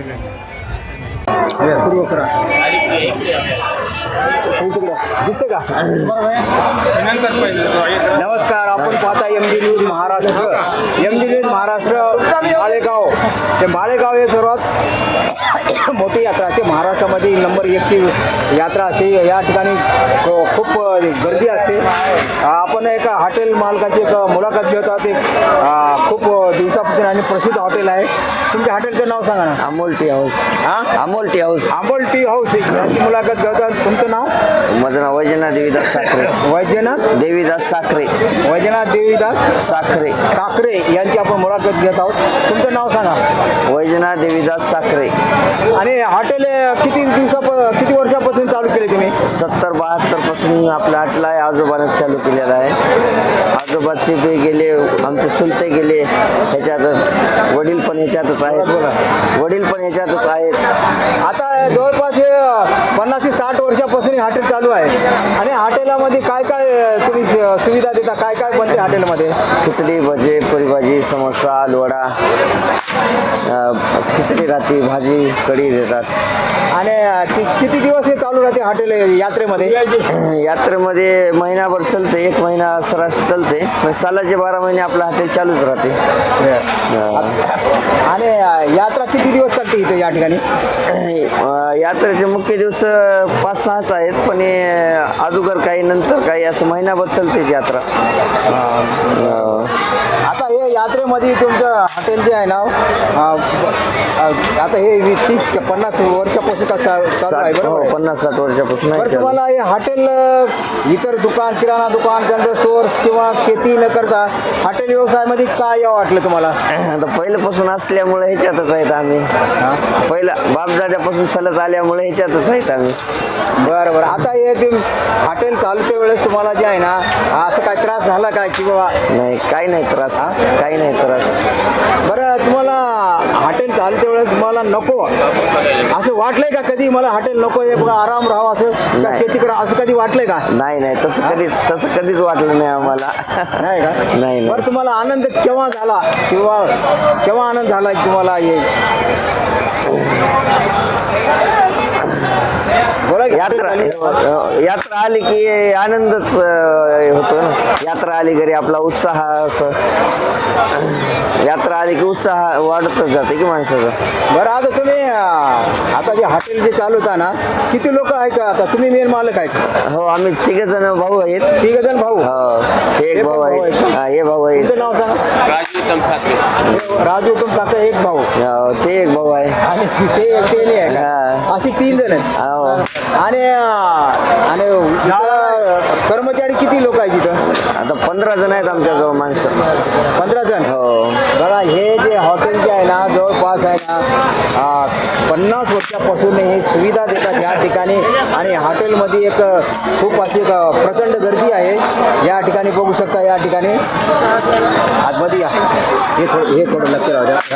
सुरू करा. दिसते का? नमस्कार, आपण पाहता MD news Maharashtra. MD news Maharashtra Malegaon. ते माळेगाव हे सर्वात मोठी यात्रा असते महाराष्ट्रामध्ये. नंबर 1ची यात्रा असते. या ठिकाणी खूप गर्दी असते. आपण एका हॉटेल मालकाची एक मुलाखत घेत आहोत. एक खूप दिवसापासून आणि प्रसिद्ध हॉटेल आहे. तुमच्या हॉटेलचं नाव सांगा ना. Amol tea house. Amol tea house. Amol tea house याची मुलाखत घेत आहोत. तुमचं नाव? माझं नाव वैजनाथ देवीदास साखरे. वैजनाथ देवीदास साखरे. वैजनाथ देवीदास साखरे. साखरे यांची आपण मुलाखत घेत आहोत. तुमचं नाव सांगा. वैजनाथ देवीदास साखरे. आणि हॉटेल किती वर्षापासून चालू केले तुम्ही? 70-72 पासून आपल्या हॉटेल आहे. आजोबानं चालू केलेलं आहे. आजोबाचे बी गेले, आमचे चुलते गेले ह्याच्यातच. वडील पण ह्याच्यातच आहेत. वडील पण ह्याच्यातच आहेत. आता जवळपास 50 ते 60 वर्षापासून हॉटेल चालू आहे. आणि हॉटेलामध्ये काय काय तुम्ही सुविधा देता? काय काय बनते हॉटेलमध्ये? खिचडी, भजे, पुरी भाजी, समोसा, आलूवडा, खिचडी राहते, भाजी, कढी देतात. आणि किती दिवस हे चालू राहते हॉटेल यात्रेमध्ये? यात्रेमध्ये महिनाभर चालते. 1 महिना सरास चालते. पण सालाचे 12 महिने आपलं हॉटेल चालूच राहते. आणि यात्रा किती दिवस चालते इथे या ठिकाणी? यात्रेचे मुख्य दिवस 5-6 आहेत. पण अगोदर काही नंतर काही असं महिनाभर चालते यात्रा. आता हे यात्रेमध्ये तुमचं हॉटेल जे आहे ना, आता हे 30-50 वर्षापासून चालू आहे बरोबर? 50-60 वर्षापासून. बरं, तुम्हाला हे हॉटेल इतर दुकान, किराणा दुकान, जनरल स्टोअर्स किंवा शेती न करता हॉटेल व्यवसायामध्ये काय यावं वाटलं तुम्हाला? आता पहिल्यापासून असल्यामुळे ह्याच्यातच आहेत आम्ही. पहिला बापदाद्यापासून चालत आल्यामुळे ह्याच्यातच आहेत आम्ही. बरं बरं. आता हे हॉटेल चालते वेळेस तुम्हाला जे आहे ना, असं काय त्रास झाला काय की बाबा? नाही, काही नाही त्रास. काही नाही त्रास. बरं, तुम्हाला हॉटेल चालते वेळेस तुम्हाला नको असं वाटलंय का कधी? मला हॉटेल नको आहे बघा, आराम राहावं असं नाही. शेती करा असं कधी वाटलंय का? नाही, तसं कधीच वाटलं नाही आम्हाला. नाही का? नाही. बरं, तुम्हाला आनंद केव्हा झाला किंवा केव्हा आनंद झाला तुम्हाला? ये बोला. यात्रा आली की आनंदच होतो ना. यात्रा आली घरी आपला उत्साह असं. यात्रा आली की उत्साह वाढतच जाते की माणसाचा. बरं, आता तुम्ही आता जे हॉटेल जे चालवता ना, किती लोक आहेत का? आता तुम्ही मेन मालक आहेत? हो, आम्ही 3 जण भाऊ आहेत. 3 जण भाऊ? हो, एक भाऊ आहे. हे भाऊ आहे. तुमचं नाव सांगा. राजू उत्तम साखरे. राजू उत्तम साखरे एक भाऊ. ते एक भाऊ आहे. आणि ते नाही आहे का? अशी 3 जण आहेत. आणि कर्मचारी किती लोक आहेत तिथं? आता 15 जण आहेत आमच्याजवळ माणसं. 15 जण? हो. बघा, हे जे हॉटेल जे आहे ना, जवळपास आहे ना 50 वर्षापासून हे सुविधा देतात या ठिकाणी. आणि हॉटेलमध्ये एक खूप अशी प्रचंड गर्दी आहे या ठिकाणी. बघू शकता या ठिकाणी आतमध्ये या. हे थोडं लक्ष राहू द्या.